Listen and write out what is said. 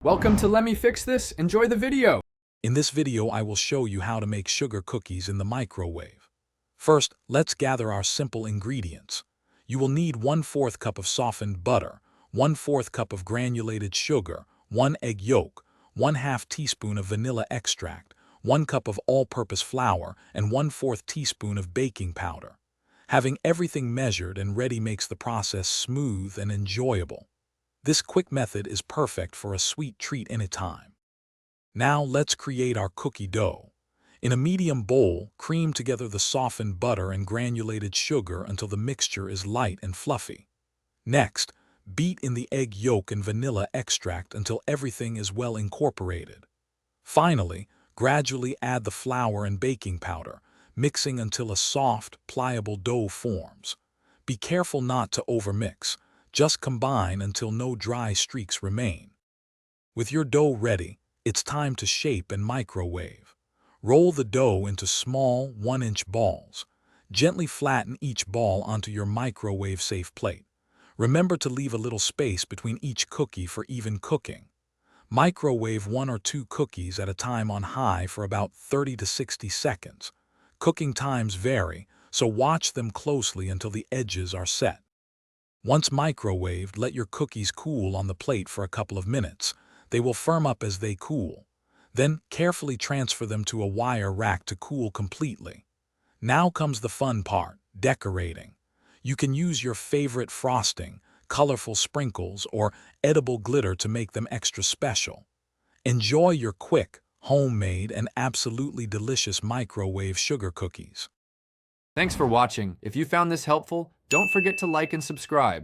Welcome to Let Me Fix This. Enjoy the video. In this video, I will show you how to make sugar cookies in the microwave. First, let's gather our simple ingredients. You will need 1/4 cup of softened butter, 1/4 cup of granulated sugar, 1 egg yolk, 1/2 teaspoon of vanilla extract, 1 cup of all-purpose flour, and 1/4 teaspoon of baking powder. Having everything measured and ready makes the process smooth and enjoyable. This quick method is perfect for a sweet treat anytime. Now let's create our cookie dough. In a medium bowl, cream together the softened butter and granulated sugar until the mixture is light and fluffy. Next, beat in the egg yolk and vanilla extract until everything is well incorporated. Finally, gradually add the flour and baking powder, mixing until a soft, pliable dough forms. Be careful not to overmix. Just combine until no dry streaks remain. With your dough ready, it's time to shape and microwave. Roll the dough into small 1-inch balls. Gently flatten each ball onto your microwave-safe plate. Remember to leave a little space between each cookie for even cooking. Microwave 1 or 2 cookies at a time on high for about 30 to 60 seconds. Cooking times vary, so watch them closely until the edges are set. Once microwaved, let your cookies cool on the plate for a couple of minutes. They will firm up as they cool. Then carefully transfer them to a wire rack to cool completely. Now comes the fun part, decorating. You can use your favorite frosting, colorful sprinkles, or edible glitter to make them extra special. Enjoy your quick, homemade, and absolutely delicious microwave sugar cookies. Thanks for watching. If you found this helpful, don't forget to like and subscribe.